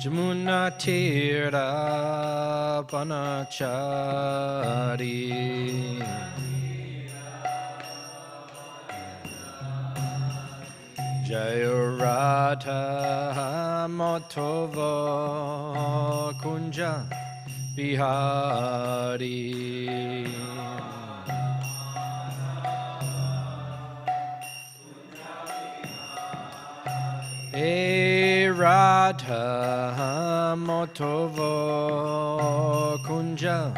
Jamuna Tira Panachari Jayarata Motova Kunja Bihari E Radha Motova Kunja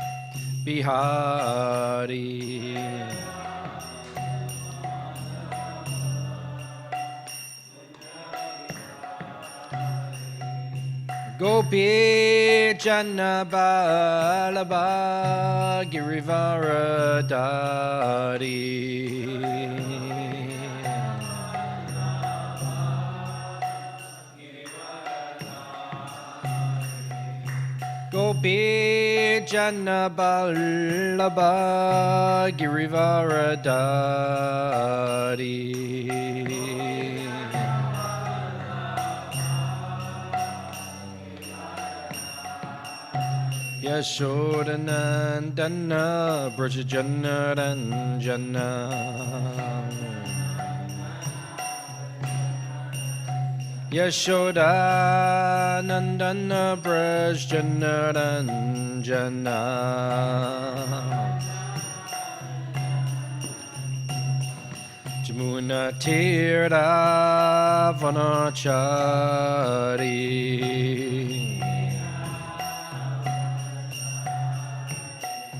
Bihari Gopi Janabalaba Girivaradari Gopi Janabalaba Girivaradari Yashodanandana Brajajanaranjana Yashodanandana Brajajanaranjana Jamuna Tira Vanachari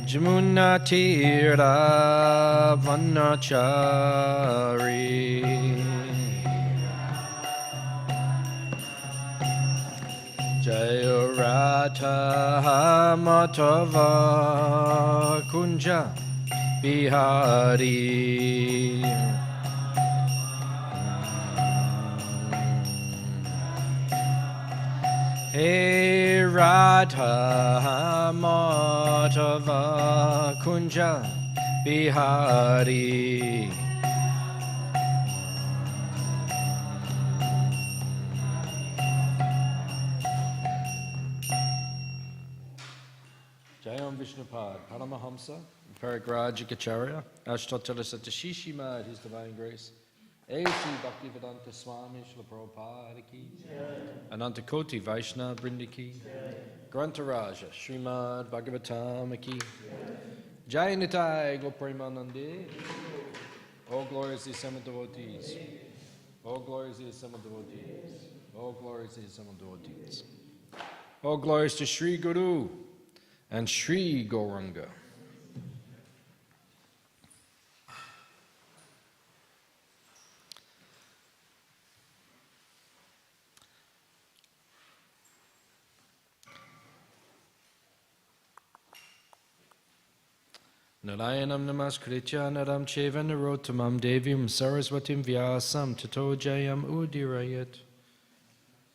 Jamuna Tira Vanachari Jayarata Matava Kunja Bihari Hey Radha Madhava Kunja Bihari Jayam Vishnupad Paramahamsa Paragaraja Ashtotala Satashishimaad His Divine Grace A.C. Bhaktivedanta Swami Śrīmad Prabhupada ki Ananta Koti Vaishnava Brinda ki Grantaraja Śrīmad Bhāgavatam ki Jai Nitai Gopremanande All glories to the assembled devotees. All glories to the assembled devotees. All glories to the assembled devotees. All glories to Sri Guru and Sri Gauranga. Narayanam namaskritya naram cheva narottamam devim saraswatim vyasam tato jayam udirayat.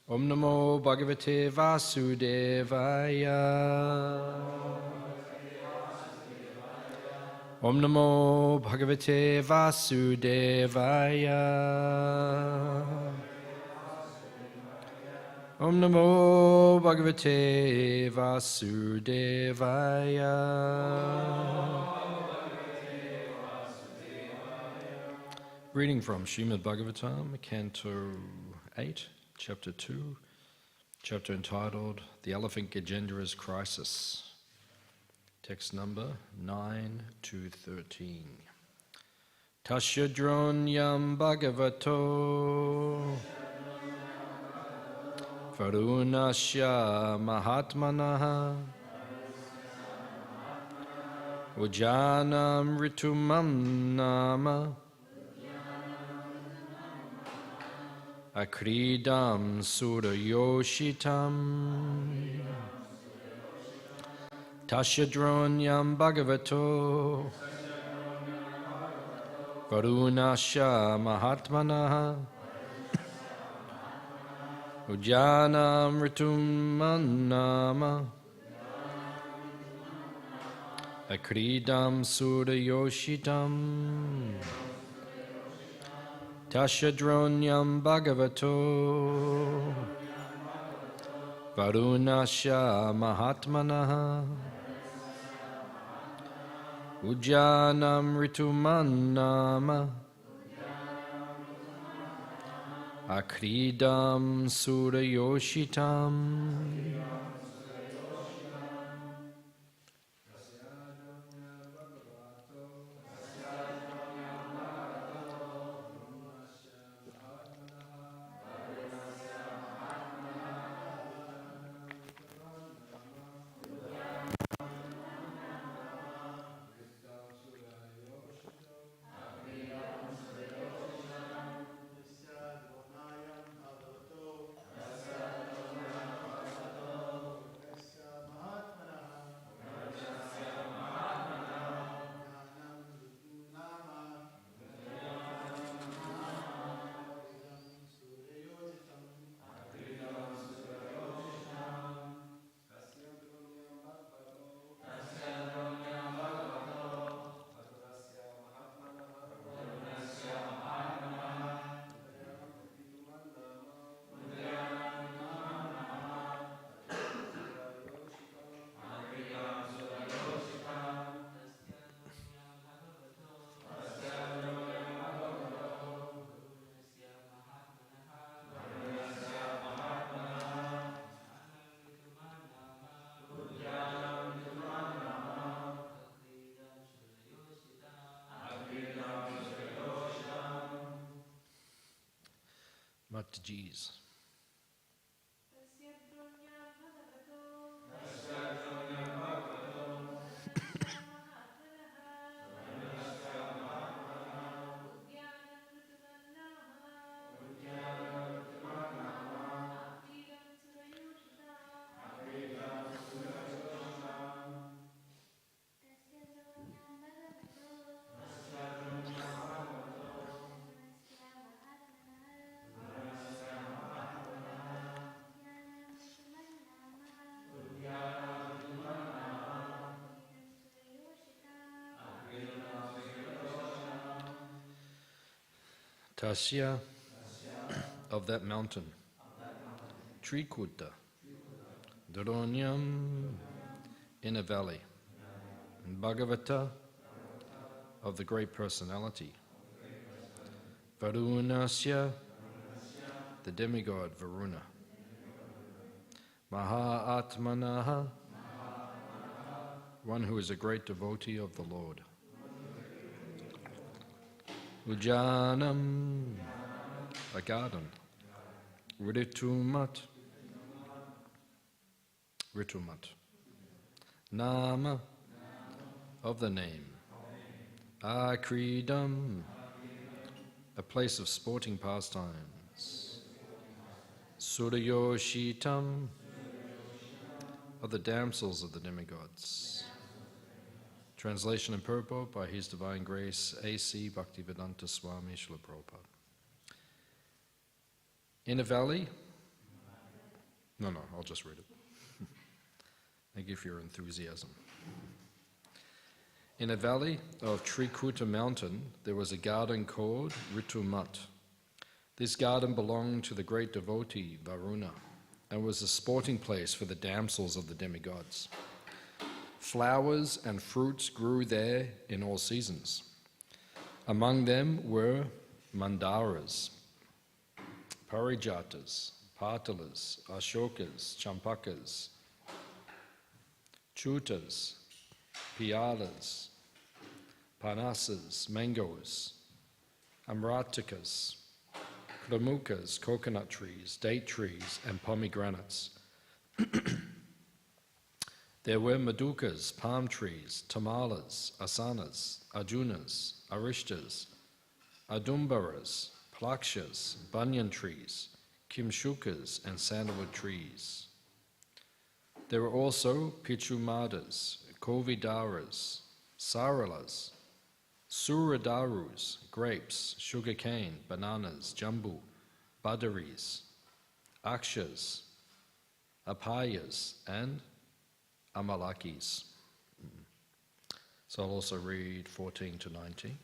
Om namo bhagavate vasudevaya. Om namo bhagavate vasudevaya. Om namo bhagavate vasudevaya. Reading from Śrīmad Bhāgavatam, Canto 8, Chapter 2, chapter entitled The Elephant Gajendра's Crisis. Text number 9 to 13. Tasya dronyam bhagavato varunasya mahatmanaha ujanam ritumam nama akridam surayoshitam tasyadronyam bhagavato varunasya mahatmanaha ujanam ritumannama akridam surayoshitam tasyadronyam bhagavato Varunasya Mahatmanaha Ujjanam Ritumannama Akridam Surayoshitam. Mataji's. Tasya, of that mountain, Trikuta, Dharonyam, in a valley, and Bhagavata, of the great personality, Varunasya, the demigod Varuna, Mahatmanaha, one who is a great devotee of the Lord, Ujjanam, a garden, Ritumat, Nama, of the name, Akridam, a place of sporting pastimes, Surayoshitam, of the damsels of the demigods. Translation and purport by His Divine Grace, A.C. Bhaktivedanta Swami, Śrīmad Prabhupada. In a valley, no, I'll just read it. Thank you for your enthusiasm. In a valley of Trikuta mountain, there was a garden called Ritumat. This garden belonged to the great devotee Varuna and was a sporting place for the damsels of the demigods. Flowers and fruits grew there in all seasons. Among them were mandaras, parijatas, patalas, ashokas, champakas, chutas, pialas, panasas, mangoes, amratikas, kramukas, coconut trees, date trees, and pomegranates. There were madukas, palm trees, tamalas, asanas, arjunas, arishtas, adumbaras, plakshas, banyan trees, kimshukas, and sandalwood trees. There were also pichumadas, kovidaras, saralas, suradarus, grapes, sugarcane, bananas, jambu, badaris, akshas, apayas, and amalakis. So I'll also read 14 to 19.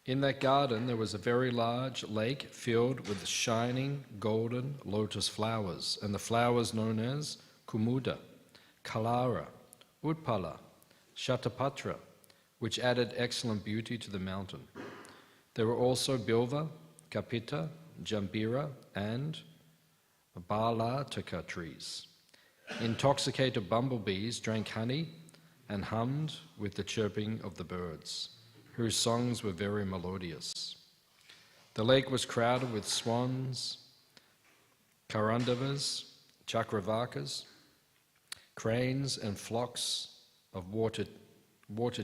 In that garden there was a very large lake filled with shining golden lotus flowers, and the flowers known as Kumuda, Kalara, Utpala, Shatapatra, which added excellent beauty to the mountain. There were also Bilva, Kapita, Jambira, and Balataka trees. Intoxicated bumblebees drank honey and hummed with the chirping of the birds, whose songs were very melodious. The lake was crowded with swans, karandavas, chakravakas, cranes, and flocks of water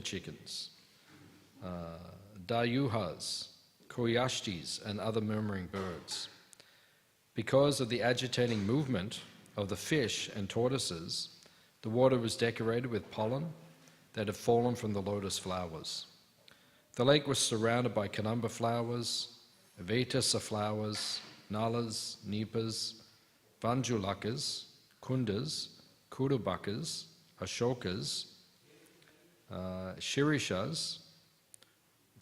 chickens, dayuhas, koyashtis, and other murmuring birds. Because of the agitating movement of the fish and tortoises, the water was decorated with pollen that had fallen from the lotus flowers. The lake was surrounded by kanamba flowers, vetasa flowers, nalas, nipas, vanjulakas, kundas, kudubakas, ashokas, shirishas,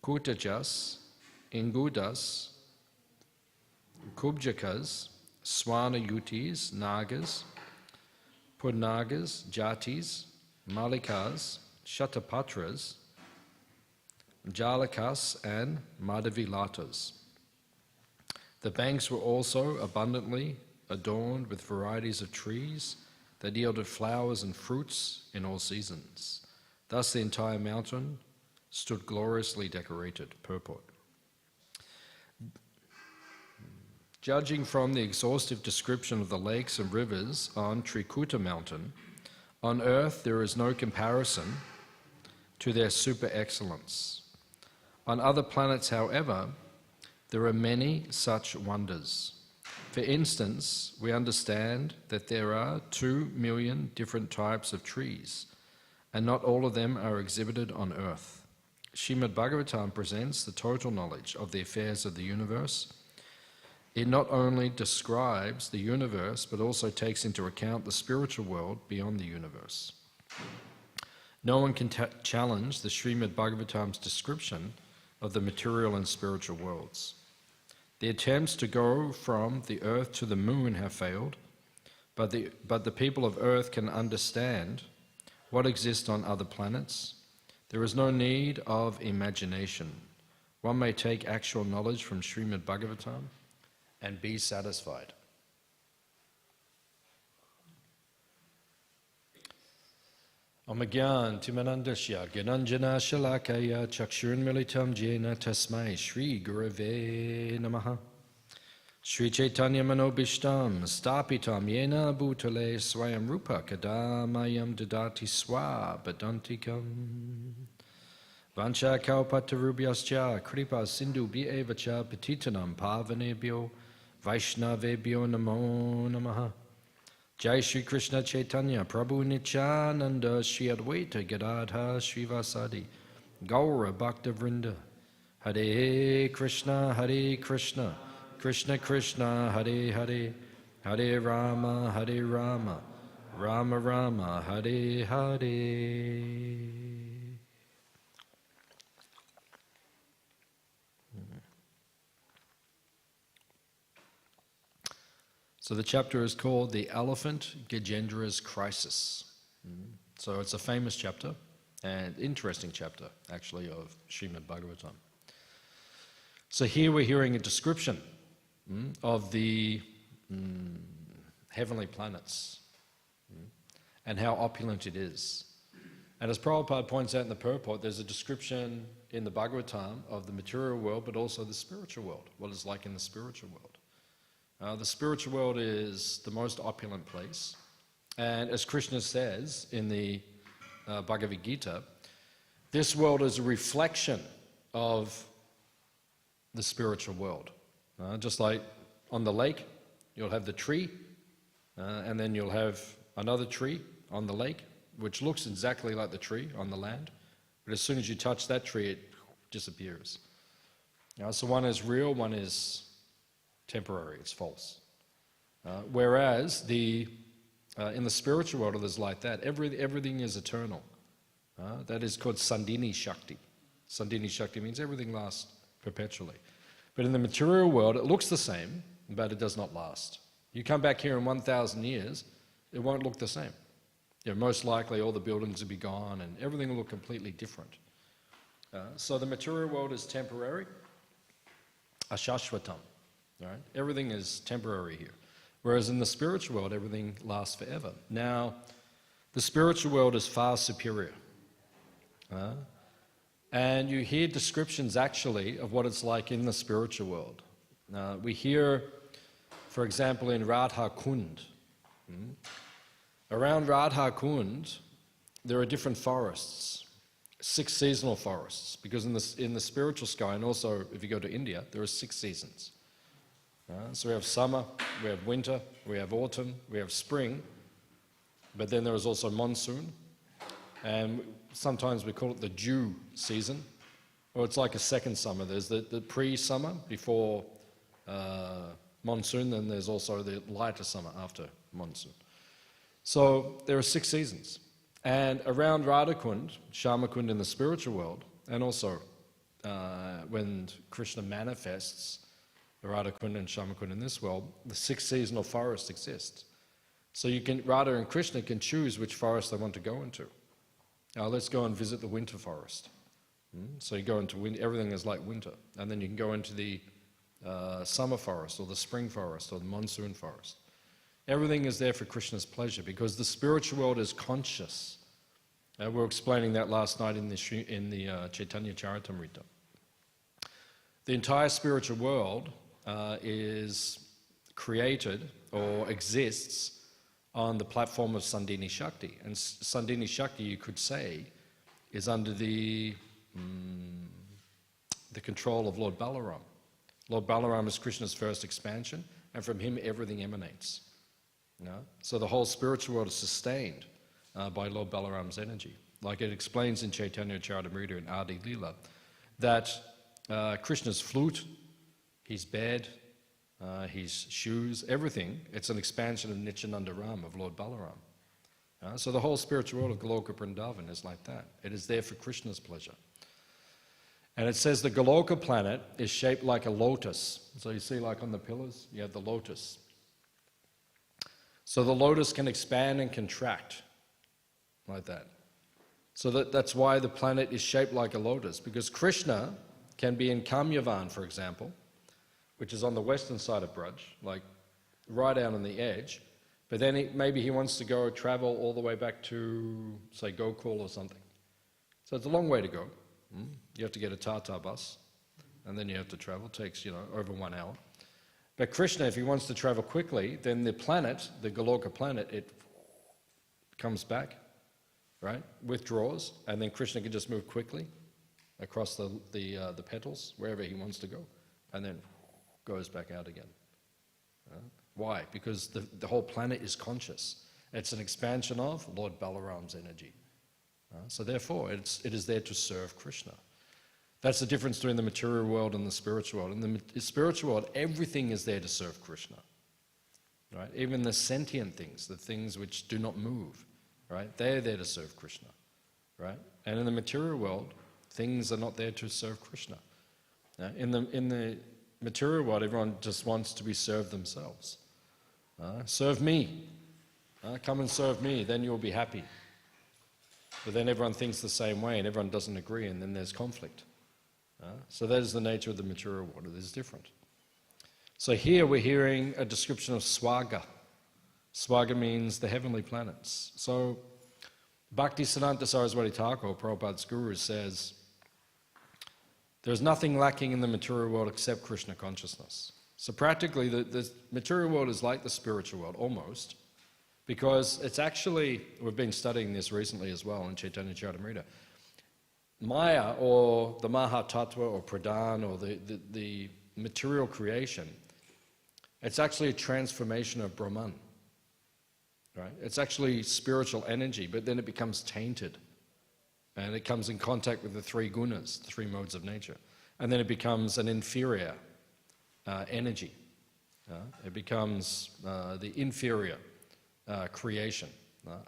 kutajas, ingudas, kubjakas, swanayutis, nagas, pudnagas, jatis, malikas, shatapatras, jalakas, and madhavilatas. The banks were also abundantly adorned with varieties of trees that yielded flowers and fruits in all seasons. Thus the entire mountain stood gloriously decorated. Purport. Judging from the exhaustive description of the lakes and rivers on Trikuta mountain, on earth there is no comparison to their super excellence. On other planets, however, there are many such wonders. For instance, we understand that there are 2 million different types of trees, and not all of them are exhibited on earth. Śrīmad Bhāgavatam presents the total knowledge of the affairs of the universe. It not only describes the universe, but also takes into account the spiritual world beyond the universe. No one can challenge the Śrīmad Bhāgavatam's description of the material and spiritual worlds. The attempts to go from the earth to the moon have failed, but the people of earth can understand what exists on other planets. There is no need of imagination. One may take actual knowledge from Śrīmad Bhāgavatam and be satisfied. Omagyan timanandasya gyananjana shalakaya chakshurunmilitam jena tasmai Shri Gurave Namaha. Shri Chaitanya Manobishtam Stapitam Yena Bhutale Swayam Rupa Kadamayam Dadati Swa Badantikam Vancha Kaupatarubyascha Kripa Sindhu Bhievacha Petitanam Pavanebhyo Vaishnavebhyo Namo Namaha. Jai Shri Krishna Chaitanya Prabhu Nityananda Shri Advaita Gadadha Srivasadi Gaura Bhakta Vrinda. Hare Krishna Krishna Krishna Hare Hare Hare Rama Rama Rama Hare Hare. So the chapter is called The Elephant Gajendra's Crisis. So it's a famous chapter and interesting chapter, actually, of Śrīmad Bhāgavatam. So here we're hearing a description of the heavenly planets and how opulent it is. And as Prabhupada points out in the purport, there's a description in the Bhagavatam of the material world, but also the spiritual world, what it's like in the spiritual world. The spiritual world is the most opulent place. And as Krishna says in the Bhagavad Gita, this world is a reflection of the spiritual world. Just like on the lake, you'll have the tree, and then you'll have another tree on the lake, which looks exactly like the tree on the land. But as soon as you touch that tree, it disappears. So one is real, one is temporary, it's false. Whereas in the spiritual world, there's like that. Everything is eternal. That is called Sandini Shakti. Sandini Shakti means everything lasts perpetually. But in the material world, it looks the same, but it does not last. You come back here in 1,000 years, it won't look the same. Most likely all the buildings will be gone and everything will look completely different. So the material world is temporary, ashashvatam, right? Everything is temporary here. Whereas in the spiritual world, everything lasts forever. Now, the spiritual world is far superior. And you hear descriptions actually of what it's like in the spiritual world. We hear, for example, in Radha Kund. Around Radha Kund, there are different forests, 6 seasonal forests, because in the spiritual sky, and also if you go to India, there are 6 seasons. So we have summer, we have winter, we have autumn, we have spring, but then there is also monsoon, and sometimes we call it the dew season, or it's like a second summer. There's the pre-summer before monsoon, then there's also the lighter summer after monsoon. So there are 6 seasons. And around Radhakund, Shamakund in the spiritual world, and also when Krishna manifests, Radhakund and Shamakund in this world, the 6 seasonal forests exist. So Radha and Krishna can choose which forest they want to go into. Now let's go and visit the winter forest. So you go into winter, everything is like winter. And then you can go into the summer forest, or the spring forest, or the monsoon forest. Everything is there for Krishna's pleasure, because the spiritual world is conscious. We were explaining that last night in the Chaitanya Charitamrita. The entire spiritual world is created or exists on the platform of Sandhini Shakti. And Sandhini Shakti, you could say, is under the control of Lord Balaram. Lord Balaram is Krishna's first expansion, and from him everything emanates. So the whole spiritual world is sustained by Lord Balaram's energy. Like it explains in Chaitanya Charitamrita and Adi Lila, that Krishna's flute, his bed, his shoes, everything, it's an expansion of Nityananda Ram, of Lord Balaram. So the whole spiritual world of Goloka Vrindavan is like that. It is there for Krishna's pleasure. And it says the Goloka planet is shaped like a lotus. So you see, like on the pillars, you have the lotus. So the lotus can expand and contract like that. So that's why the planet is shaped like a lotus, because Krishna can be in Kamyavan, for example, which is on the western side of Braj, like right out on the edge, but then maybe he wants to travel all the way back to, say, Gokul or something. So it's a long way to go. You have to get a Tata bus, and then you have to travel. It takes, over 1 hour. But Krishna, if he wants to travel quickly, then the planet, the Goloka planet, it comes back, right? Withdraws, and then Krishna can just move quickly across the petals, wherever he wants to go, and then goes back out again. Why? Because the whole planet is conscious. It's an expansion of Lord Balaram's energy. So therefore, it is there to serve Krishna. That's the difference between the material world and the spiritual world. In the spiritual world, everything is there to serve Krishna. Right? Even the sentient things, the things which do not move, right? They're there to serve Krishna. Right? And in the material world, things are not there to serve Krishna. In the material world, everyone just wants to be served themselves. Serve me. Come and serve me, then you'll be happy. But then everyone thinks the same way and everyone doesn't agree, and then there's conflict. So that is the nature of the material world. It is different. So here we're hearing a description of Swaga. Swaga means the heavenly planets. So Bhaktisiddhanta Saraswati Thakur, Prabhupada's guru, says, there's nothing lacking in the material world except Krishna consciousness. So practically the material world is like the spiritual world, almost, because it's actually, we've been studying this recently as well in Chaitanya Charitamrita, Maya, or the Mahatattva, or Pradhan, or the material creation, it's actually a transformation of Brahman. Right? It's actually spiritual energy, but then it becomes tainted. And it comes in contact with the 3 gunas, the 3 modes of nature. And then it becomes an inferior energy. It becomes the inferior creation,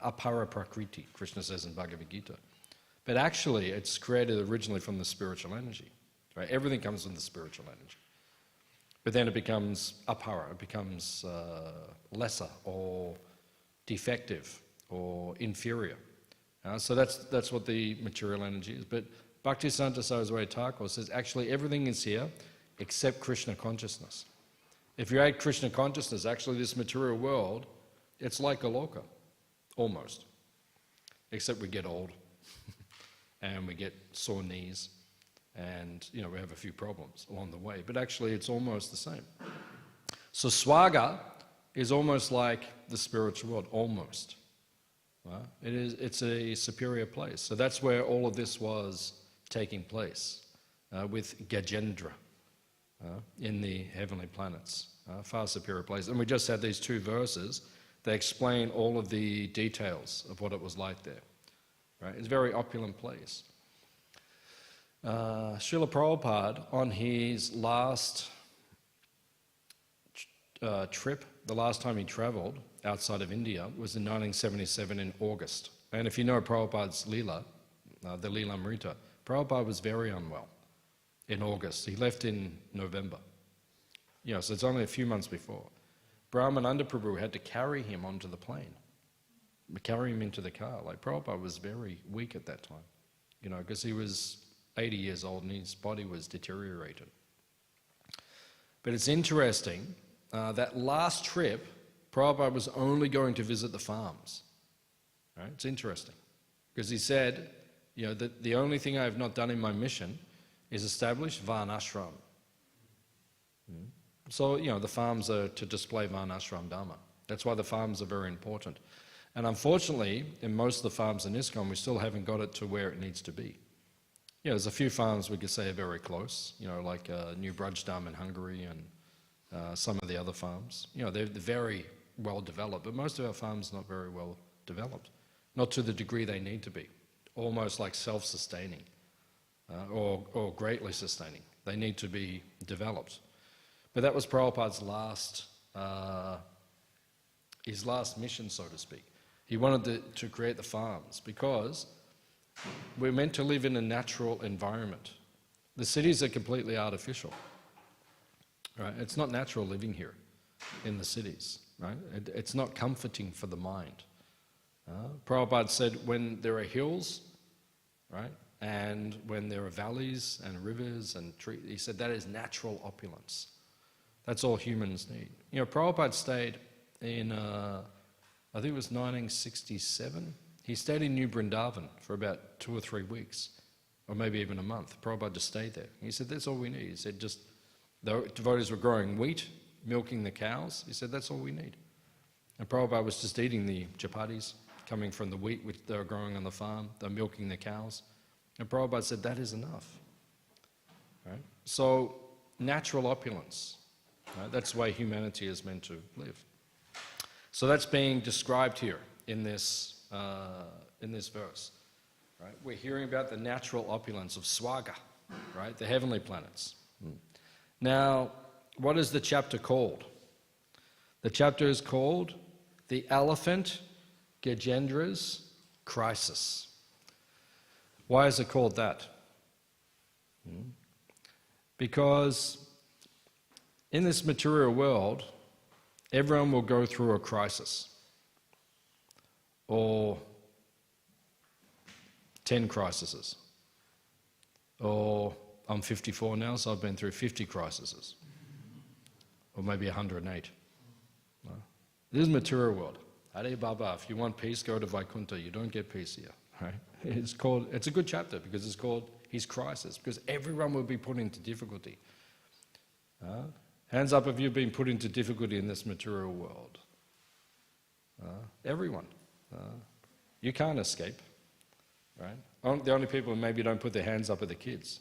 apara prakriti, Krishna says in Bhagavad Gita. But actually, it's created originally from the spiritual energy. right? Everything comes from the spiritual energy. But then it becomes apara, it becomes lesser or defective or inferior. So that's what the material energy is. But Bhaktisiddhanta Saraswati Thakur says actually everything is here except Krishna consciousness. If you add Krishna consciousness, actually this material world, it's like a loka, almost. Except we get old and we get sore knees and we have a few problems along the way. But actually it's almost the same. So swaga is almost like the spiritual world, almost. Right? It's a superior place. So that's where all of this was taking place with Gajendra in the heavenly planets, far superior place. And we just had these two verses. They explain all of the details of what it was like there. Right? It's a very opulent place. Srila Prabhupada, on his last trip, the last time he travelled outside of India was in 1977 in August. And if you know Prabhupada's Leela, the Leela Amrita, Prabhupada was very unwell in August. He left in November. So it's only a few months before. Brahmananda Prabhu had to carry him onto the plane, carry him into the car. Like Prabhupada was very weak at that time, because he was 80 years old and his body was deteriorated. But it's interesting, that last trip, Prabhupada was only going to visit the farms. Right? It's interesting, because he said, that the only thing I have not done in my mission is establish Varnashram. So, the farms are to display Varnashram Dharma. That's why the farms are very important. And unfortunately, in most of the farms in ISKCON, we still haven't got it to where it needs to be. There's a few farms we could say are very close, like New Brujdam in Hungary and some of the other farms. They're very well developed, but most of our farms are not very well developed. Not to the degree they need to be. Almost like self-sustaining or greatly sustaining. They need to be developed. But that was Prabhupada's his last mission, so to speak. He wanted to create the farms because we're meant to live in a natural environment. The cities are completely artificial. Right? It's not natural living here in the cities. Right? It's not comforting for the mind. Prabhupada said when there are hills, right, and when there are valleys and rivers and trees, he said that is natural opulence. That's all humans need. Prabhupada stayed in, I think it was 1967. He stayed in New Vrindavan for about 2 or 3 weeks, or maybe even a month. Prabhupada just stayed there. He said, that's all we need. He said, just, the devotees were growing wheat, milking the cows. He said, that's all we need. And Prabhupada was just eating the chapatis coming from the wheat which they were growing on the farm. They're milking the cows. And Prabhupada said, that is enough. Right? So, natural opulence. Right? That's the way humanity is meant to live. So that's being described here in this verse. Right? We're hearing about the natural opulence of Swaga, right? The heavenly planets. Now, what is the chapter called? The chapter is called The Elephant Gajendra's Crisis. Why is it called that? Because in this material world, everyone will go through a crisis. Or 10 crises. Or I'm 54 now, so I've been through 50 crises. Or maybe 108. No. This is material world. Hare Baba, if you want peace, go to Vaikuntha. You don't get peace here. Right? It's a good chapter because it's called His Crisis, because everyone will be put into difficulty. Hands up if you've been put into difficulty in this material world. Everyone. You can't escape. Right? The only people who maybe don't put their hands up are the kids.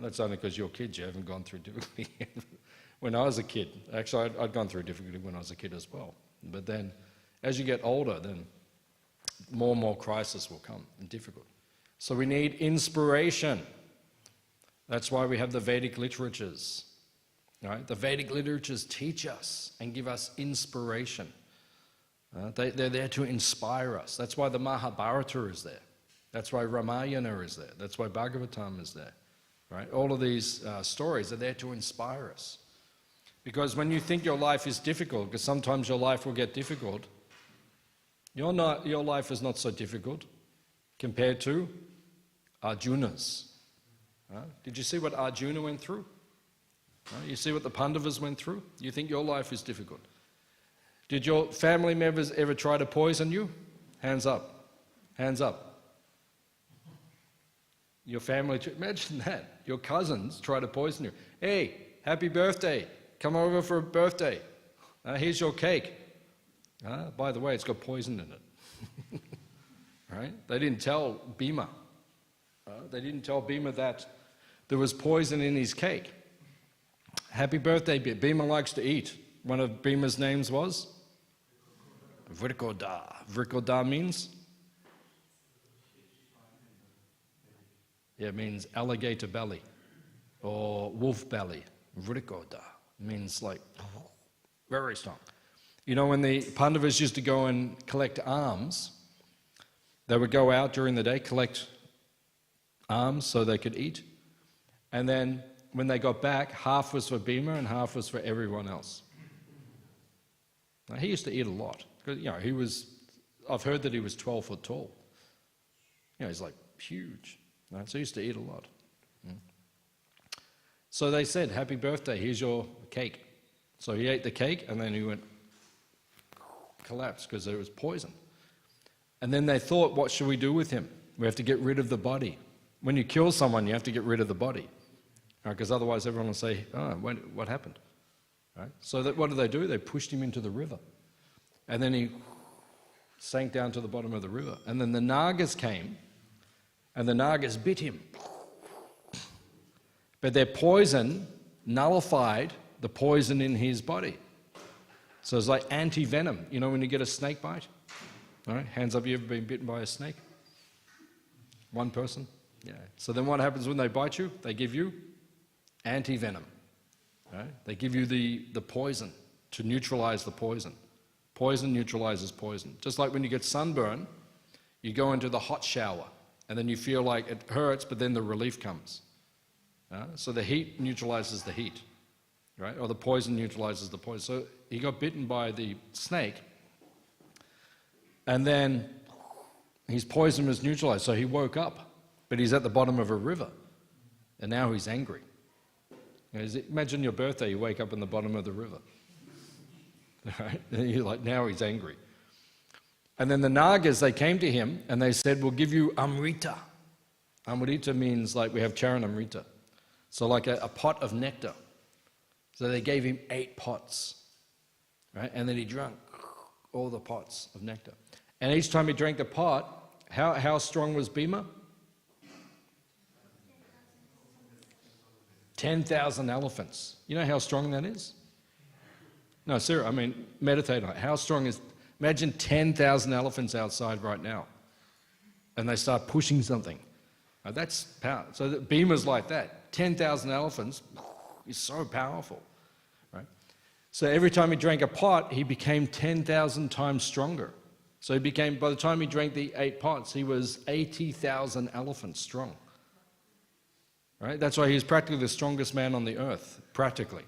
That's only because you're kids, you haven't gone through difficulty. When I was a kid, actually I'd gone through difficulty when I was a kid as well. But then as you get older, then more and more crises will come and difficult. So we need inspiration. That's why we have the Vedic literatures. Right? The Vedic literatures teach us and give us inspiration. They're there to inspire us. That's why the Mahabharata is there. That's why Ramayana is there. That's why Bhagavatam is there. right? All of these stories are there to inspire us. Because when you think your life is difficult, because sometimes your life will get difficult, your life is not so difficult compared to Arjuna's. Did you see what Arjuna went through? You see what the Pandavas went through? You think your life is difficult. Did your family members ever try to poison you? Hands up. Hands up. Your family, imagine that. Your cousins try to poison you. Hey, happy birthday. Come over for a birthday. Here's your cake. By the way, it's got poison in it. Right? They didn't tell Bhima. They didn't tell Bhima that there was poison in his cake. Happy birthday, Bhima likes to eat. One of Bhima's names was? Vrikoda. Vrikoda means? Yeah, it means alligator belly or wolf belly. Vrikoda means like very strong. You know, when the Pandavas used to go and collect alms, they would go out during the day, collect alms so they could eat. And then when they got back, half was for Bhima and half was for everyone else. Now, he used to eat a lot. Because, you know, I've heard that he was 12 foot tall. You know, he's like huge. Right? So he used to eat a lot. So they said, happy birthday, here's your cake. So he ate the cake and then he went, collapsed because there was poison. And then they thought, what should we do with him? We have to get rid of the body. When you kill someone, you have to get rid of the body. Because otherwise everyone will say, oh, what happened? Right? So what do? They pushed him into the river. And then he sank down to the bottom of the river. And then the Nagas came, and the Nagas bit him. But their poison nullified the poison in his body. So it's like anti-venom. You know when you get a snake bite? All right, hands up, you ever been bitten by a snake? One person? Yeah. So then what happens when they bite you? They give you anti-venom. Right? They give you the poison to neutralize the poison. Poison neutralizes poison. Just like when you get sunburn, you go into the hot shower and then you feel like it hurts, but then the relief comes. So the heat neutralizes the heat, right? Or the poison neutralizes the poison. So he got bitten by the snake and then his poison was neutralized. So he woke up, but he's at the bottom of a river and now he's angry. Imagine your birthday, you wake up in the bottom of the river. Right? And you're like, now he's angry. And then the Nagas, they came to him and they said, we'll give you Amrita. Amrita means like we have Charanamrita. So like a pot of nectar. So they gave him 8 pots. Right? And then he drank all the pots of nectar. And each time he drank the pot, how strong was Bhima? 10,000 elephants. You know how strong that is? No, seriously, I mean, meditate on it. How strong is... Imagine 10,000 elephants outside right now. And they start pushing something. Now that's power. So that Bhima's like that. 10,000 elephants is so powerful. Right? So every time he drank a pot, he became 10,000 times stronger. So he became, by the time he drank the 8 pots, he was 80,000 elephants strong. Right? That's why he was practically the strongest man on the earth, practically.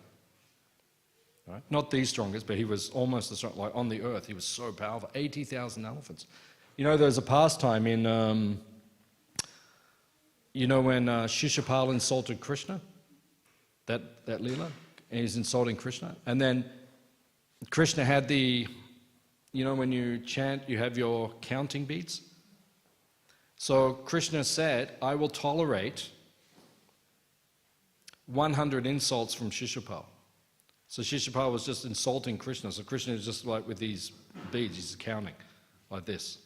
Right? Not the strongest, but he was almost the strongest, like on the earth. He was so powerful, 80,000 elephants. You know, there's a pastime in, you know when Shishupal insulted Krishna? That Leela? And he's insulting Krishna. And then Krishna had you know when you chant, you have your counting beats? So Krishna said, I will tolerate 100 insults from Shishupal. So Shishupal was just insulting Krishna. So Krishna is just like with these beads, he's counting like this,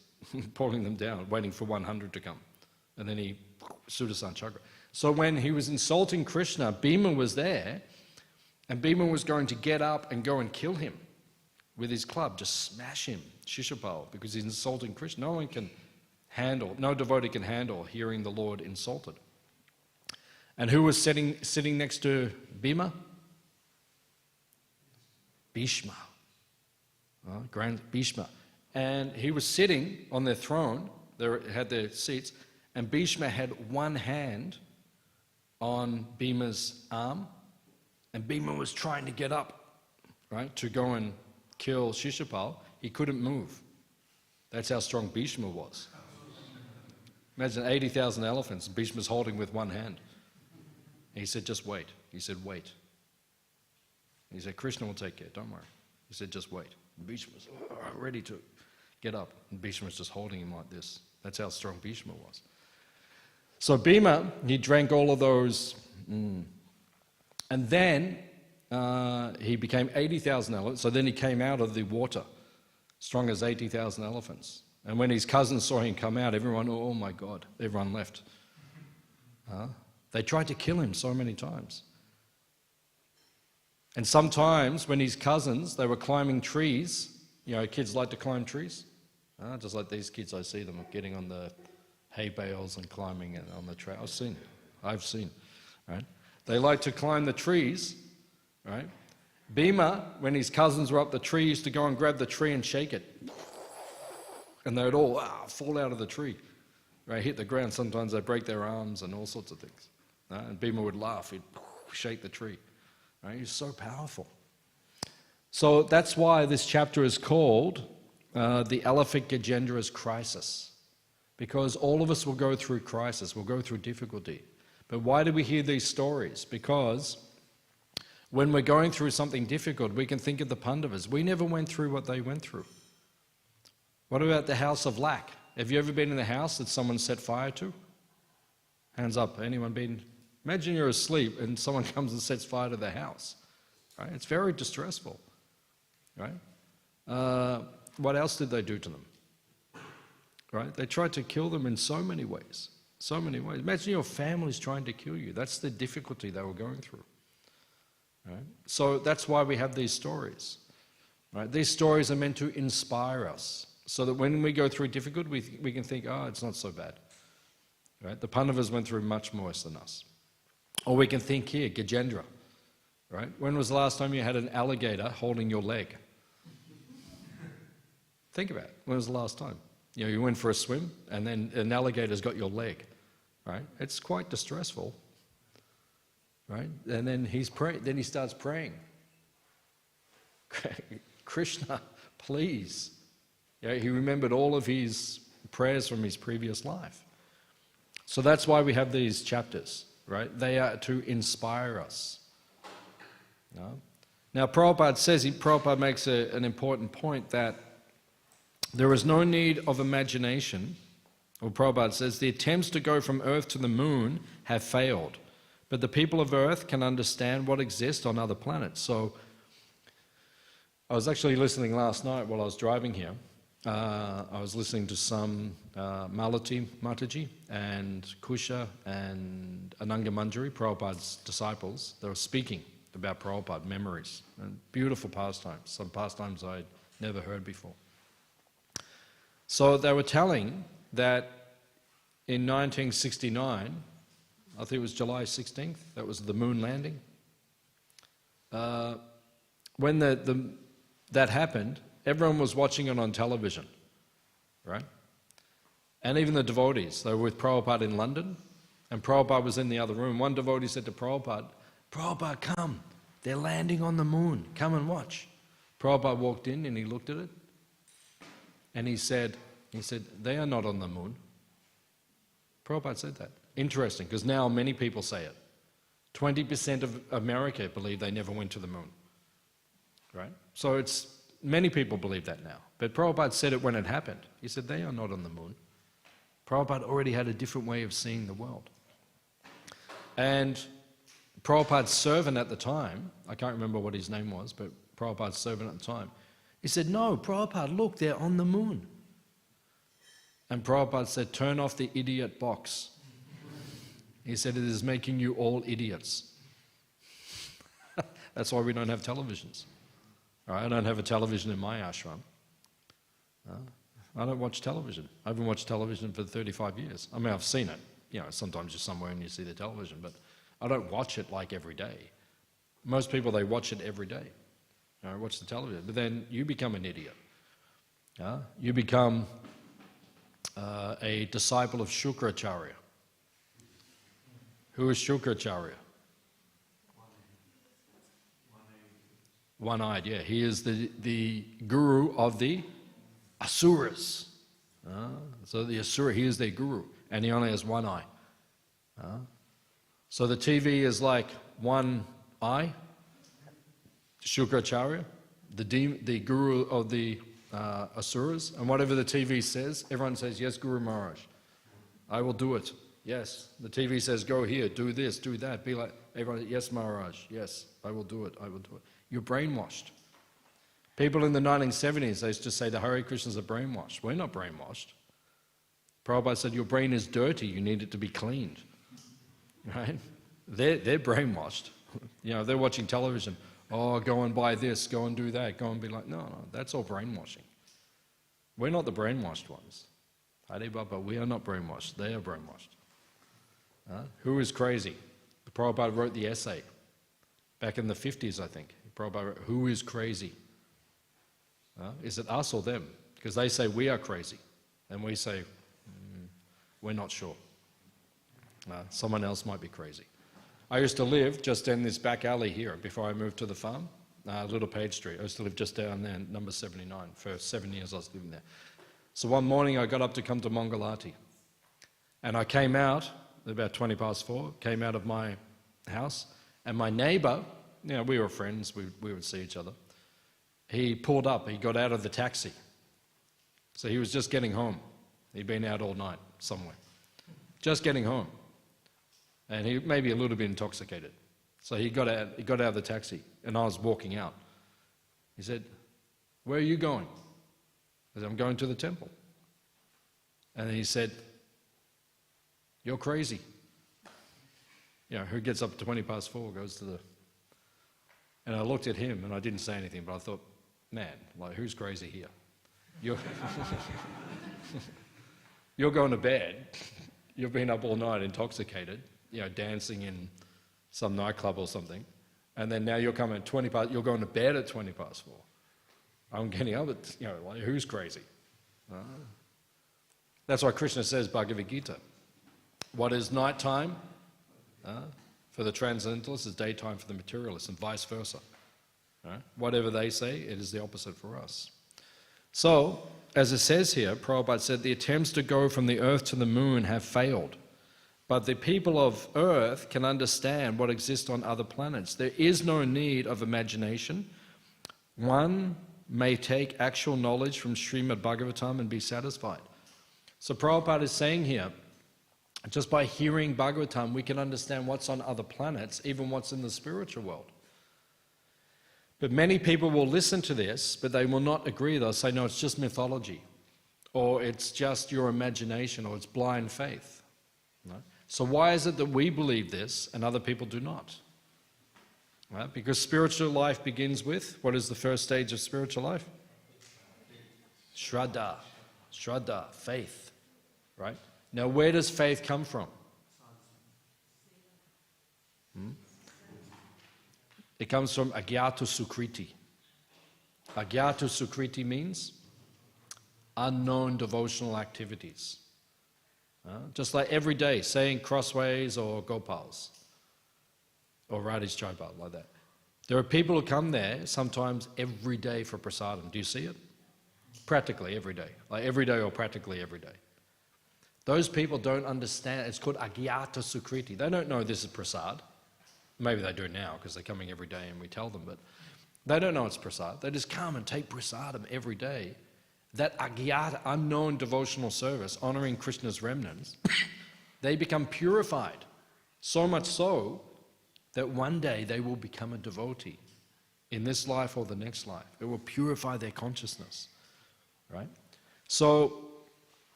pulling them down, waiting for 100 to come. And then he, Sudarsana Chakra. So when he was insulting Krishna, Bhima was there, and Bhima was going to get up and go and kill him with his club, just smash him, Shishupal, because he's insulting Krishna. No devotee can handle hearing the Lord insulted. And who was sitting next to Bhima? Bhishma. Grand Bhishma. And he was sitting on their throne, they had their seats, and Bhishma had one hand on Bhima's arm, and Bhima was trying to get up, right, to go and kill Shishupal. He couldn't move. That's how strong Bhishma was. Imagine 80,000 elephants, Bhishma's holding with one hand. And he said, just wait. He said, wait. He said, Krishna will take care, don't worry. He said, just wait. And Bhishma was ready to get up. And Bhishma was just holding him like this. That's how strong Bhishma was. So Bhima, he drank all of those. And then he became 80,000 elephants. So then he came out of the water, strong as 80,000 elephants. And when his cousins saw him come out, everyone, oh my God, everyone left. They tried to kill him so many times. And sometimes when his cousins, they were climbing trees, you know, kids like to climb trees. Just like these kids, I see them getting on the hay bales and climbing on the tree. I've seen, right? They like to climb the trees, right? Bhima, when his cousins were up the tree, used to go and grab the tree and shake it. And they would all fall out of the tree, right? Hit the ground. Sometimes they break their arms and all sorts of things. And Bhima would laugh. He'd shake the tree. Right? He's so powerful. So that's why this chapter is called the Elephant Gajendra's Crisis. Because all of us will go through crisis. We'll go through difficulty. But why do we hear these stories? Because when we're going through something difficult, we can think of the Pandavas. We never went through what they went through. What about the house of lack? Have you ever been in the house that someone set fire to? Hands up. Anyone been? Imagine you're asleep and someone comes and sets fire to the house. Right? It's very distressful. Right? What else did they do to them? Right? They tried to kill them in so many ways. So many ways. Imagine your family's trying to kill you. That's the difficulty they were going through. Right? So that's why we have these stories. Right? These stories are meant to inspire us. So that when we go through difficult, we can think, oh, it's not so bad. Right? The Pandavas went through much worse than us. Or we can think here, Gajendra. Right? When was the last time you had an alligator holding your leg? Think about it. When was the last time? You know, you went for a swim and then an alligator's got your leg. Right? It's quite distressful. Right? And then he starts praying. Krishna, please. Yeah, he remembered all of his prayers from his previous life. So that's why we have these chapters, right? They are to inspire us. No? Now, Prabhupada makes an important point that there is no need of imagination. Or Prabhupada says, the attempts to go from Earth to the moon have failed, but the people of Earth can understand what exists on other planets. So I was actually listening last night while I was driving here. I was listening to some Malati Mataji and Kusha and Ananga Manjari, Prabhupada's disciples. They were speaking about Prabhupada, memories, and beautiful pastimes, some pastimes I'd never heard before. So they were telling that in 1969, I think it was July 16th, that was the moon landing. When that happened, everyone was watching it on television, right? And even the devotees, they were with Prabhupada in London, and Prabhupada was in the other room. One devotee said to Prabhupada, Prabhupada, come, they're landing on the moon, come and watch. Prabhupada walked in and he looked at it, and he said, they are not on the moon. Prabhupada said that. Interesting, because now many people say it. 20% of America believe they never went to the moon, right? So many people believe that now. But Prabhupada said it when it happened. He said, they are not on the moon. Prabhupada already had a different way of seeing the world. And Prabhupada's servant at the time, I can't remember what his name was, but Prabhupada's servant at the time, he said, no, Prabhupada, look, they're on the moon. And Prabhupada said, turn off the idiot box. He said, it is making you all idiots. That's why we don't have televisions. I don't have a television in my ashram. I don't watch television. I haven't watched television for 35 years. I mean, I've seen it. You know, sometimes you're somewhere and you see the television, but I don't watch it like every day. Most people, they watch it every day. Watch the television. But then you become an idiot. You become a disciple of Śrīmad Bhāgavatam. Who is Śrīmad? One-eyed, yeah. He is the guru of the asuras. So the asura, he is their guru, and he only has one eye. So the TV is like one eye, Śrīmad, the guru of the asuras, and whatever the TV says, everyone says, yes, Guru Maharaj, I will do it. Yes, the TV says, go here, do this, do that. Be like, everyone, yes, Maharaj, yes, I will do it, I will do it. You're brainwashed. People in the 1970s, they used to say the Hare Krishnas are brainwashed. We're not brainwashed. Prabhupada said, your brain is dirty, you need it to be cleaned. Right? They're brainwashed. You know, they're watching television. Oh, go and buy this, go and do that, go and be like, no, that's all brainwashing. We're not the brainwashed ones. Hare Baba, we are not brainwashed, they are brainwashed. Who is crazy? Prabhupada wrote the essay back in the 50s, I think. Prabhupada wrote, who is crazy? Is it us or them? Because they say we are crazy, and we say, we're not sure. Someone else might be crazy. I used to live just in this back alley here before I moved to the farm, Little Page Street. I used to live just down there, number 79. For 7 years I was living there. So one morning I got up to come to Mangalati, and I came out, about 4:20, came out of my house, and my neighbour, you know, we were friends, we would see each other. He pulled up, he got out of the taxi. So he was just getting home. He'd been out all night somewhere. Just getting home. And he may be a little bit intoxicated. So he got out of the taxi, and I was walking out. He said, where are you going? I said, I'm going to the temple. And then he said, you're crazy. You know, who gets up at 4:20, goes to the... And I looked at him, and I didn't say anything, but I thought, man, like, who's crazy here? You're going to bed. You've been up all night intoxicated, you know, dancing in some nightclub or something, and then now you're coming at you're going to bed at 4:20. I'm getting up at, you know, like, who's crazy? That's why Krishna says, Bhagavad Gita, what is nighttime for the transcendentalists is daytime for the materialists, and vice versa. Whatever they say, it is the opposite for us. So, as it says here, Prabhupada said, the attempts to go from the earth to the moon have failed. But the people of earth can understand what exists on other planets. There is no need of imagination. One may take actual knowledge from Śrīmad Bhāgavatam and be satisfied. So Prabhupada is saying here, just by hearing Bhagavatam, we can understand what's on other planets, even what's in the spiritual world. But many people will listen to this, but they will not agree. They'll say, no, it's just mythology, or it's just your imagination, or it's blind faith. No? So why is it that we believe this and other people do not? Right? Because spiritual life begins with, what is the first stage of spiritual life? Shraddha. Shraddha, faith. Right? Now, where does faith come from? It comes from agyata sukriti. Agyata sukriti means unknown devotional activities. Just like every day, saying crossways or gopals or radhis chaibal, like that. There are people who come there sometimes every day for prasadam. Do you see it? Practically every day. Like every day or practically every day. Those people don't understand. It's called agyata sukriti. They don't know this is prasad. Maybe they do now because they're coming every day and we tell them, but they don't know it's prasad. They just come and take prasadam every day. That agyata, unknown devotional service, honoring Krishna's remnants, they become purified. So much so that one day they will become a devotee in this life or the next life. It will purify their consciousness, right? So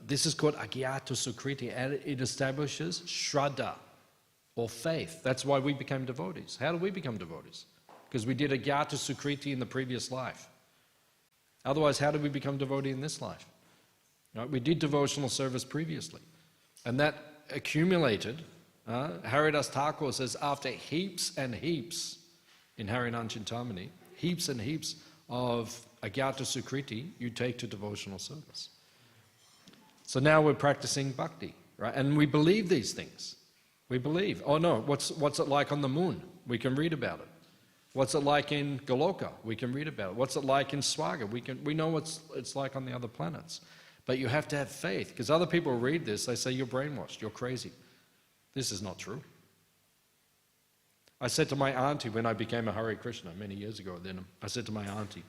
this is called agyata sukriti, and it establishes shraddha, or faith. That's why we became devotees. How did we become devotees? Because we did agyata sukriti in the previous life. Otherwise, how did we become devotee in this life? Right? We did devotional service previously. And that accumulated. Haridas Thakur says, after heaps and heaps, in Harinam Chintamani, heaps and heaps of agyata sukriti, you take to devotional service. So now we're practicing bhakti. right? And we believe these things. We believe. Oh no, what's it like on the moon? We can read about it. What's it like in Goloka? We can read about it. What's it like in Swaga? We know what it's like on the other planets. But you have to have faith, because other people read this, they say, you're brainwashed, you're crazy. This is not true. I said to my auntie when I became a Hare Krishna many years ago, I said to my auntie,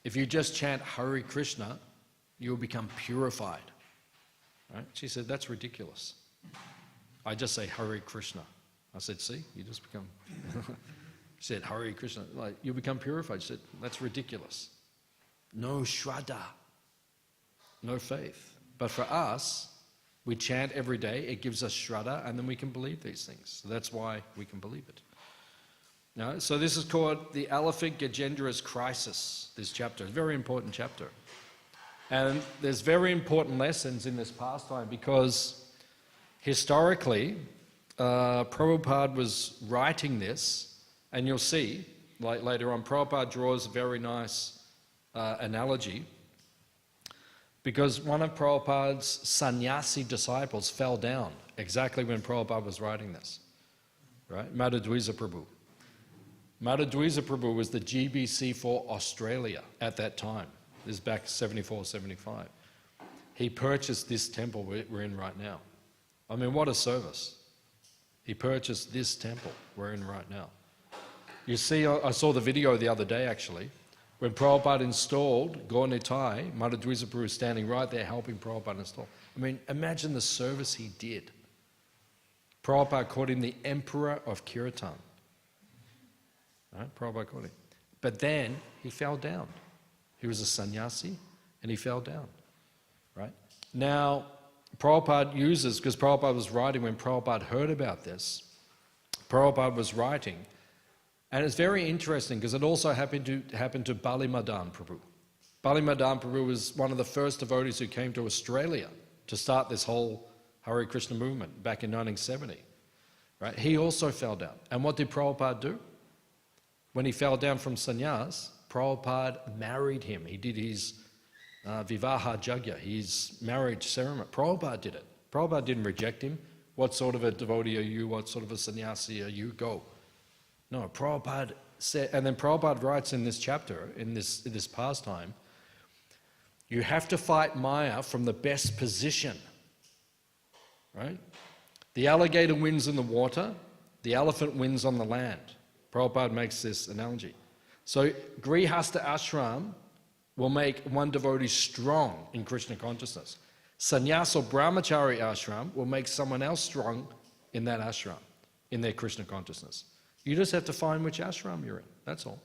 if you just chant Hare Krishna, you'll become purified. Right? She said, that's ridiculous. I just say Hare Krishna. I said, see, you just become... She said, Hare Krishna, like, you become purified. She said, that's ridiculous. No shraddha, no faith. But for us, we chant every day, it gives us shraddha, and then we can believe these things. So that's why we can believe it. Now, so this is called the Elephant Gajendra's Crisis, this chapter. It's a very important chapter. And there's very important lessons in this pastime, because historically, Prabhupada was writing this, and you'll see, like later on, Prabhupada draws a very nice analogy, because one of Prabhupada's sannyasi disciples fell down exactly when Prabhupada was writing this, right? Madhudvisa Prabhu. Madhudvisa Prabhu was the GBC for Australia at that time. This is back 74, 75. He purchased this temple we're in right now. I mean, what a service. He purchased this temple we're in right now. You see, I saw the video the other day actually, when Prabhupada installed Gaur Nitai, Madhudvisa Prabhu was standing right there helping Prabhupada install. I mean, imagine the service he did. Prabhupada called him the Emperor of Kirtan. Right? Prabhupada called him. But then he fell down. He was a sannyasi and he fell down. Right? Now, Prabhupada uses, because Prabhupada was writing when Prabhupada heard about this, Prabhupada was writing, and it's very interesting because it also happened to Bali Madan Prabhu. Bali Madan Prabhu was one of the first devotees who came to Australia to start this whole Hare Krishna movement back in 1970. Right? He also fell down. And what did Prabhupada do? When he fell down from sannyas, Prabhupada married him. He did his Vivaha Jagya, his marriage ceremony. Prabhupada did it. Prabhupada didn't reject him. What sort of a devotee are you? What sort of a sannyasi are you? Go. No, Prabhupada said, and then Prabhupada writes in this chapter, in this pastime, you have to fight Maya from the best position. Right? The alligator wins in the water, the elephant wins on the land. Prabhupada makes this analogy. So Grihastha ashram will make one devotee strong in Krishna consciousness. Sannyas or brahmachari ashram will make someone else strong in that ashram, in their Krishna consciousness. You just have to find which ashram you're in, that's all.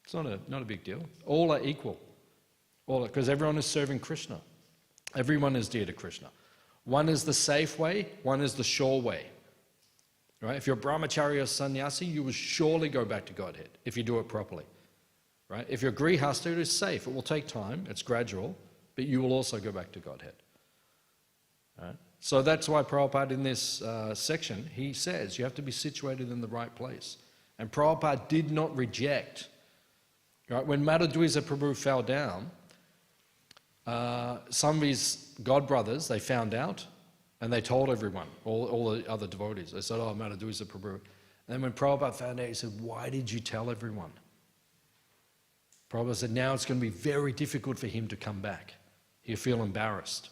It's not a big deal. All are equal. Because everyone is serving Krishna. Everyone is dear to Krishna. One is the safe way, one is the sure way. Right? If you're a brahmachari or sannyasi, you will surely go back to Godhead if you do it properly. Right? If you're grihastha, it is safe. It will take time, it's gradual, but you will also go back to Godhead. Right? So that's why Prabhupada in this section, he says you have to be situated in the right place. And Prabhupada did not reject. Right? When Madhudvisa Prabhu fell down, some of his godbrothers, they found out and they told everyone, all the other devotees. They said, oh, Madhudvisa Prabhu. And then when Prabhupada found out, he said, why did you tell everyone? Prabhupada said, now it's going to be very difficult for him to come back. He'll feel embarrassed.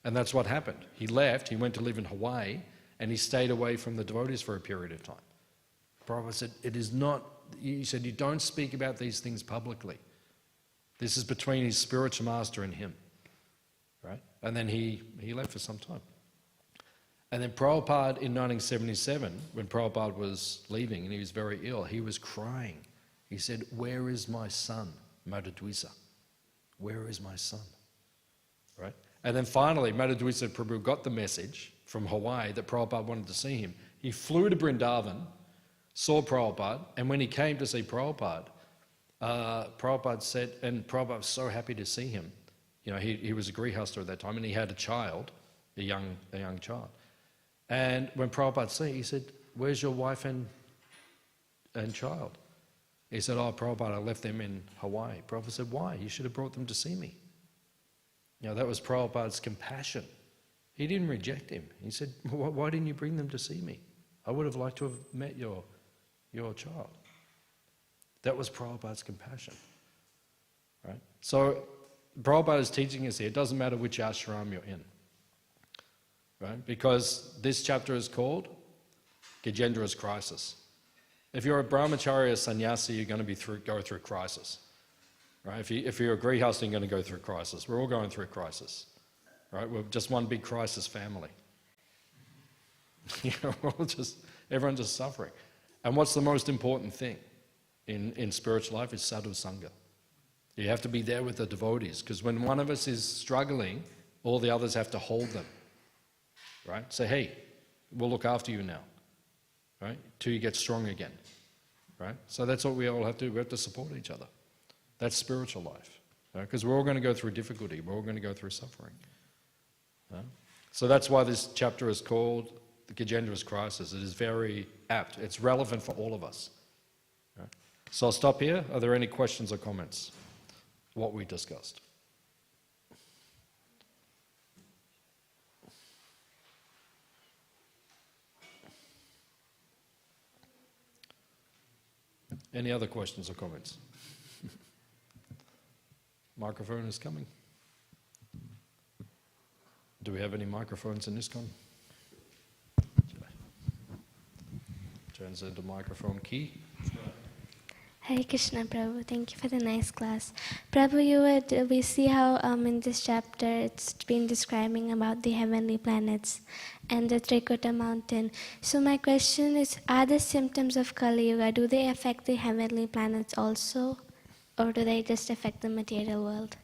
And that's what happened. He left, he went to live in Hawaii, and he stayed away from the devotees for a period of time. Prabhupada said, it is not, he said, you don't speak about these things publicly. This is between his spiritual master and him. Right? And then he left for some time. And then Prabhupada in 1977, when Prabhupada was leaving and he was very ill, he was crying. He said, where is my son, Madhudvisa? Where is my son? Right? And then finally, Madhudvisa Prabhu got the message from Hawaii that Prabhupada wanted to see him. He flew to Vrindavan, saw Prabhupada, and when he came to see Prabhupada, Prabhupada said, and Prabhupada was so happy to see him. You know, he was a grihastha at that time, and he had a child, a young child. And when Prabhupada saw him, he said, where's your wife and child? He said, oh, Prabhupada, I left them in Hawaii. Prabhupada said, why? You should have brought them to see me. You know, that was Prabhupada's compassion. He didn't reject him. He said, why didn't you bring them to see me? I would have liked to have met your child. That was Prabhupada's compassion. Right? So Prabhupada is teaching us here, it doesn't matter which ashram you're in. Right? Because this chapter is called Gajendra's crisis. If you're a brahmacharya sannyasi, you're going to go through crisis. Right? If you're a grihasta, you're going to go through crisis. We're all going through crisis. Right? We're just one big crisis family. Everyone's just suffering. And what's the most important thing in spiritual life is sadhu sangha. You have to be there with the devotees, because when one of us is struggling, all the others have to hold them. Right? Say, hey, we'll look after you now. Right? Till you get strong again. Right? So that's what we all have to do. We have to support each other. That's spiritual life. Because we're all going to go through difficulty. We're all going to go through suffering. So that's why this chapter is called the Gajendra's crisis. It is very apt. It's relevant for all of us. Right? So I'll stop here. Are there any questions or comments? What we discussed. Any other questions or comments? Microphone is coming. Do we have any microphones in ISKCON? Turns into microphone key. Hare Krishna, Prabhu. Thank you for the nice class. Prabhu, we see how in this chapter it's been describing about the heavenly planets and the Trikuta mountain. So my question is, are the symptoms of Kali Yuga, do they affect the heavenly planets also? Or do they just affect the material world?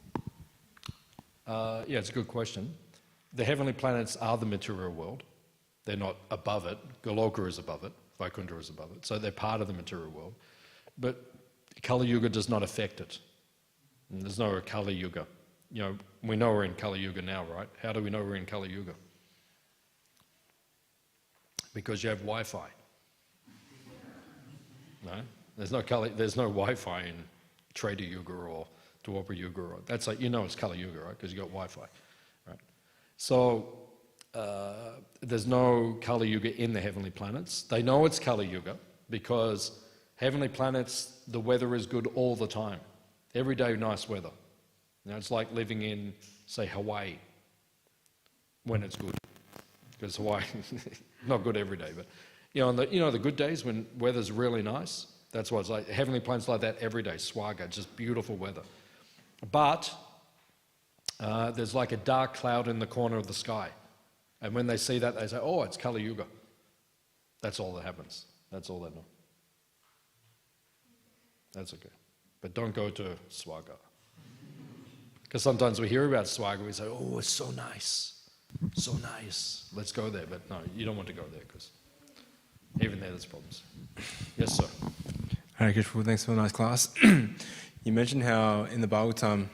Yeah, it's a good question. The heavenly planets are the material world. They're not above it. Goloka is above it. Vaikuntha is above it. So they're part of the material world. But Kali Yuga does not affect it. And there's no Kali Yuga. You know, we know we're in Kali Yuga now, right? How do we know we're in Kali Yuga? Because you have Wi-Fi. No? There's no Wi-Fi in Treta Yuga or Dwapara Yuga. That's like, you know it's Kali Yuga, right? Because you got Wi-Fi, right? So there's no Kali Yuga in the heavenly planets. They know it's Kali Yuga because heavenly planets, the weather is good all the time. Every day, nice weather. You know, it's like living in, say, Hawaii when it's good. Because Hawaii, not good every day, but the good days when weather's really nice, that's what it's like. Heavenly planets like that every day, swaga, just beautiful weather. But there's like a dark cloud in the corner of the sky. And when they see that, they say, oh, it's Kali Yuga. That's all that happens. That's all they know. That's okay. But don't go to Swaga. Because sometimes we hear about Swaga, we say, oh, it's so nice. So nice. Let's go there. But no, you don't want to go there because even there's problems. Yes, sir. Hare Krishna, thanks for a nice class. You mentioned how in the Bhagavatam,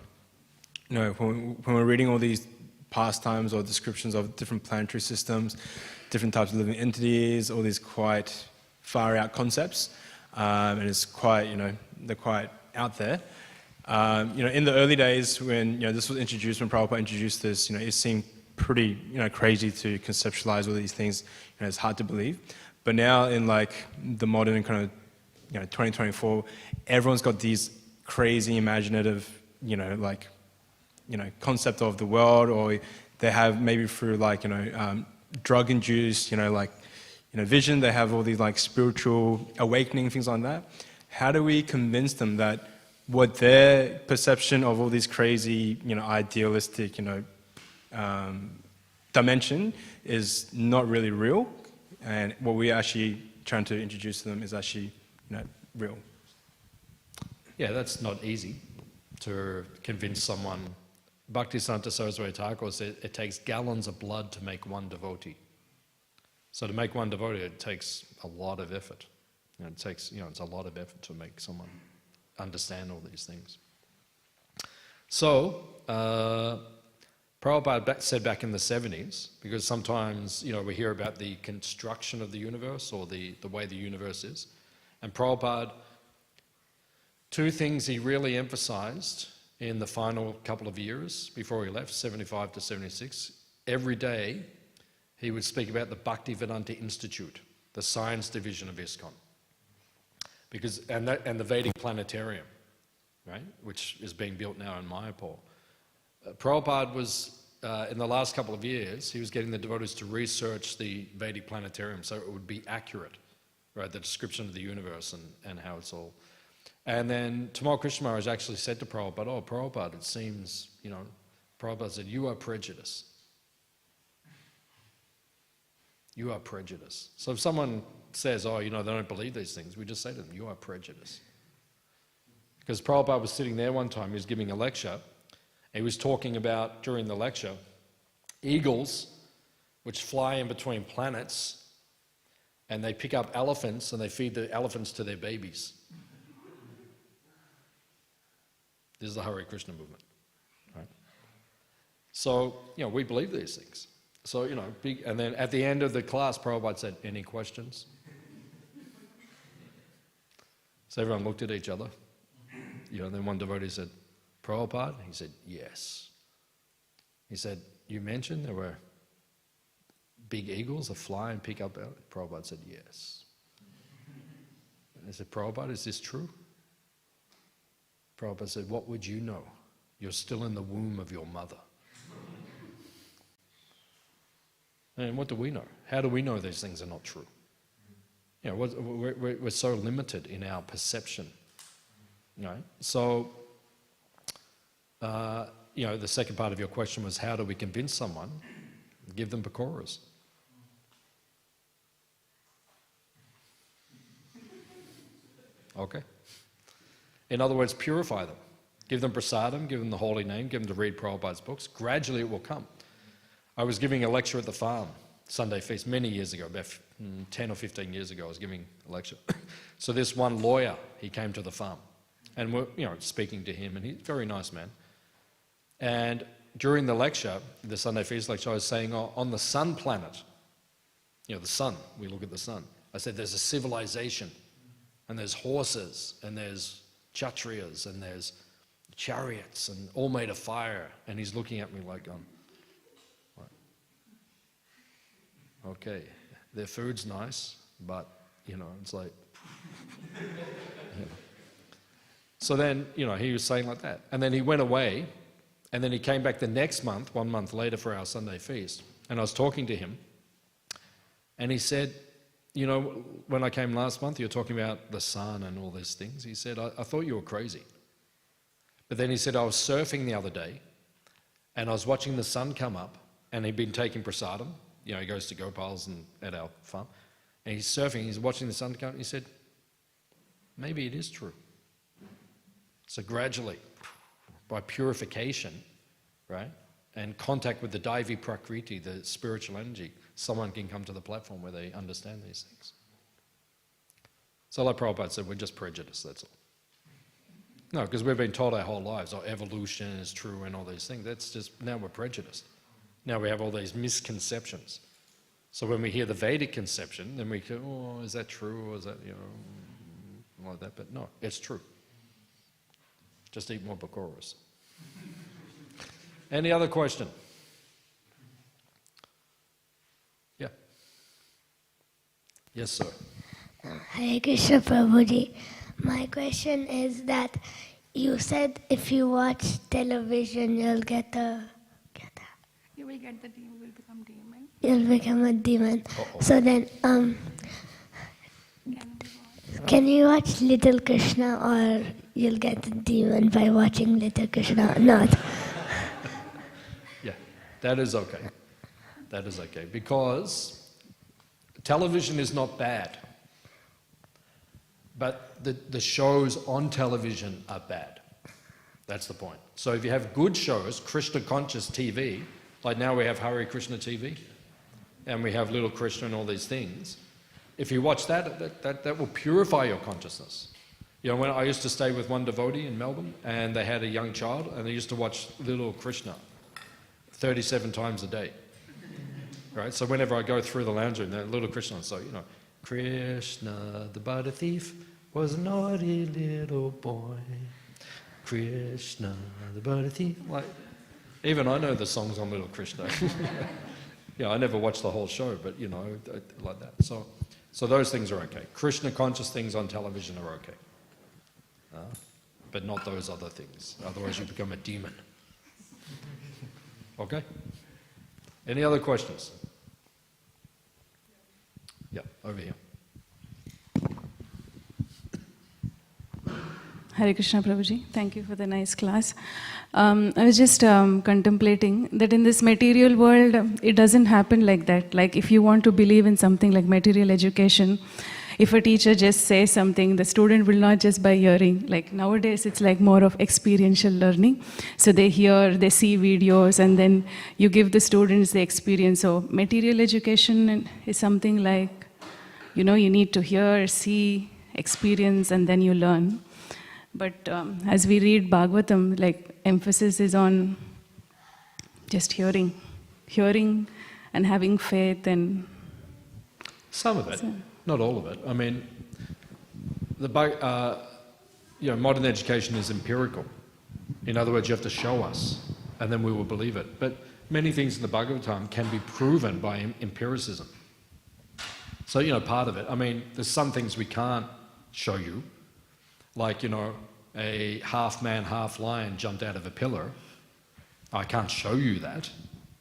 when we're reading all these pastimes or descriptions of different planetary systems, different types of living entities, all these quite far out concepts, and it's quite, they're quite out there. In the early days when this was introduced, when Prabhupada introduced this, it seemed pretty crazy to conceptualize all these things. It's hard to believe. But now in like the modern kind of 2024, everyone's got these crazy imaginative concept of the world, or they have maybe through drug induced vision, they have all these like spiritual awakening, things like that. How do we convince them that what their perception of all these crazy idealistic dimension is not really real, and what we're actually trying to introduce to them is actually real? Yeah, that's not easy to convince someone. Bhaktivedanta Saraswati Thakur said it takes gallons of blood to make one devotee. So to make one devotee, it takes a lot of effort. It takes, it's a lot of effort to make someone understand all these things. So, Prabhupada said back in the 70s, because sometimes, we hear about the construction of the universe or the way the universe is. And Prabhupada, two things he really emphasized in the final couple of years before he left, 75 to 76, every day he would speak about the Bhaktivedanta Institute, the science division of ISKCON, and the Vedic planetarium, right, which is being built now in Mayapur. Prabhupada was, in the last couple of years, he was getting the devotees to research the Vedic planetarium so it would be accurate, right, the description of the universe and how it's all. And then Tamal Krishna Maharaj actually said to Prabhupada, "Oh, Prabhupada, it seems, Prabhupada said, you are prejudiced. You are prejudiced." So if someone says, "Oh, they don't believe these things," we just say to them, "You are prejudiced." Because Prabhupada was sitting there one time, he was giving a lecture, he was talking about, during the lecture, eagles which fly in between planets and they pick up elephants and they feed the elephants to their babies. This is the Hare Krishna movement, right? So, we believe these things. So, and then at the end of the class, Prabhupada said, "Any questions?" So everyone looked at each other. Then one devotee said, "Prabhupada?" He said, "Yes." He said, "You mentioned there were big eagles that fly and pick up..." Prabhupada said, "Yes." And they said, "Prabhupada, is this true?" Prabhupada said, "What would you know? You're still in the womb of your mother." And what do we know? How do we know these things are not true? We're so limited in our perception. So, the second part of your question was, how do we convince someone? Give them pakoras. Okay. In other words, purify them. Give them prasadam, give them the holy name, give them to read Prabhupada's books. Gradually it will come. I was giving a lecture at the farm, Sunday feast, many years ago, about 10 or 15 years ago I was giving a lecture. So this one lawyer, he came to the farm and we're speaking to him, and he's a very nice man. And during the lecture, the Sunday feast lecture, I was saying, on the sun planet, the sun, we look at the sun. I said there's a civilization and there's horses and there's Kshatriyas and there's chariots and all made of fire. And he's looking at me like, okay, their food's nice, but, it's like, So then, he was saying like that. And then he went away, and then he came back the next month, 1 month later for our Sunday feast. And I was talking to him, and he said, when I came last month, you were talking about the sun and all these things. He said, I thought you were crazy. But then he said, I was surfing the other day, and I was watching the sun come up, and he'd been taking prasadam. He goes to Gopal's at our farm, and he's surfing, he's watching the sun come up, and he said, maybe it is true. So gradually, by purification, right, and contact with the Daivi Prakriti, the spiritual energy, someone can come to the platform where they understand these things. So like Prabhupada said, we're just prejudiced, that's all. No, because we've been told our whole lives, evolution is true and all these things. That's just, now we're prejudiced. Now we have all these misconceptions. So when we hear the Vedic conception, then we go, is that true, or is that, like that? But no, it's true. Just eat more pakoras. Any other question? Yeah. Yes, sir. Hare Krishna Prabhuji. My question is that you said if you watch television, you'll get a... You will get you will become demon. You'll become a demon. Uh-oh. So then, can you watch Little Krishna, or you'll get the demon by watching Little Krishna or not? Yeah, that is okay. That is okay. Because television is not bad. But the shows on television are bad. That's the point. So if you have good shows, Krishna conscious TV, like now we have Hare Krishna TV, and we have Little Krishna and all these things. If you watch that will purify your consciousness. When I used to stay with one devotee in Melbourne, and they had a young child, and they used to watch Little Krishna 37 times a day. Right? So whenever I go through the lounge room, Little Krishna, so Krishna, the butter thief, was a naughty little boy. Krishna, the butter thief, Even I know the songs on Little Krishna. I never watched the whole show, but like that. So those things are okay. Krishna conscious things on television are okay. But not those other things. Otherwise you become a demon. Okay? Any other questions? Yeah, over here. Hare Krishna, Prabhuji. Thank you for the nice class. I was just contemplating that in this material world, it doesn't happen like that. Like if you want to believe in something like material education, if a teacher just says something, the student will not just by hearing. Like nowadays, it's like more of experiential learning. So they hear, they see videos, and then you give the students the experience. So material education is something like, you need to hear, see, experience, and then you learn. But as we read Bhagavatam, like emphasis is on just hearing and having faith and... Some of it, not all of it. I mean, modern education is empirical. In other words, you have to show us, and then we will believe it. But many things in the Bhagavatam can be proven by empiricism. So, part of it. I mean, there's some things we can't show you. Like, a half man, half lion jumped out of a pillar. I can't show you that,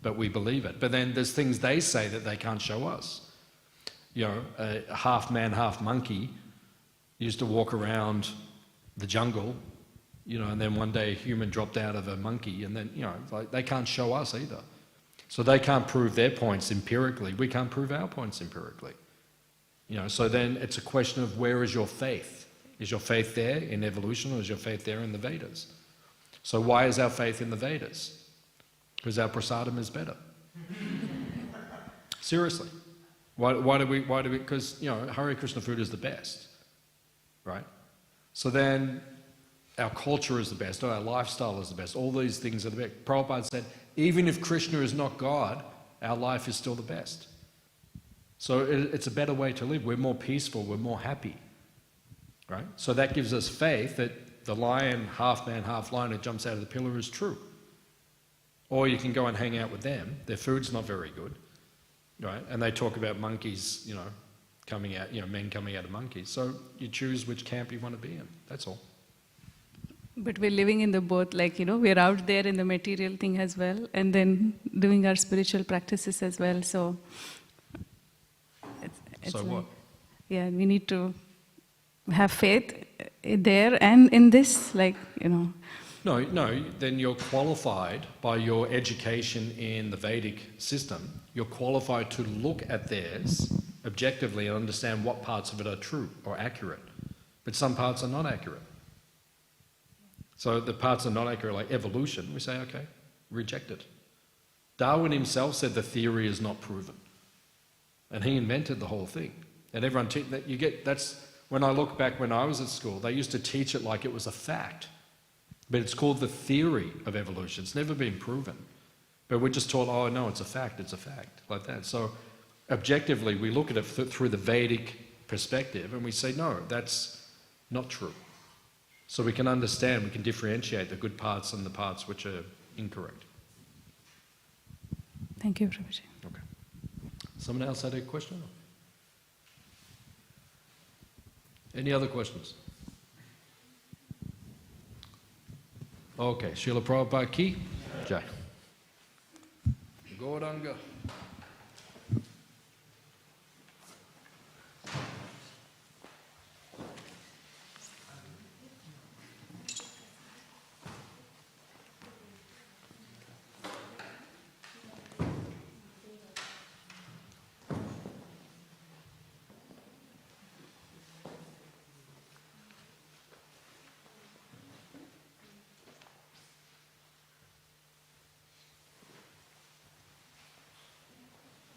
but we believe it. But then there's things they say that they can't show us. A half man, half monkey used to walk around the jungle, and then one day a human dropped out of a monkey, and then, they can't show us either. So they can't prove their points empirically. We can't prove our points empirically. So then it's a question of where is your faith? Is your faith there in evolution, or is your faith there in the Vedas? So why is our faith in the Vedas? Because our prasadam is better. Seriously. Why do we, because, Hare Krishna food is the best, right? So then our culture is the best, our lifestyle is the best, all these things are the best. Prabhupada said, even if Krishna is not God, our life is still the best. So it's a better way to live. We're more peaceful, we're more happy. Right? So that gives us faith that the lion, half man, half lion, who jumps out of the pillar is true. Or you can go and hang out with them. Their food's not very good, right? And they talk about monkeys, coming out, men coming out of monkeys. So you choose which camp you want to be in. That's all. But we're living in the both, like, we're out there in the material thing as well, and then doing our spiritual practices as well. So, it's So like, what? Yeah, we need to have faith there and in this, like, No, then you're qualified by your education in the Vedic system. You're qualified to look at theirs objectively and understand what parts of it are true or accurate. But some parts are not accurate. So the parts are not accurate, like evolution, we say, okay, reject it. Darwin himself said the theory is not proven. And he invented the whole thing. And everyone, that's, when I look back when I was at school, they used to teach it like it was a fact. But it's called the theory of evolution. It's never been proven. But we're just taught, oh no, it's a fact, like that. So objectively, we look at it through the Vedic perspective and we say, no, that's not true. So we can understand, we can differentiate the good parts and the parts which are incorrect. Thank you, Prabhuji. Okay. Someone else had a question? Any other questions? Okay, Srila Prabhupada ki Jai. Gauranga.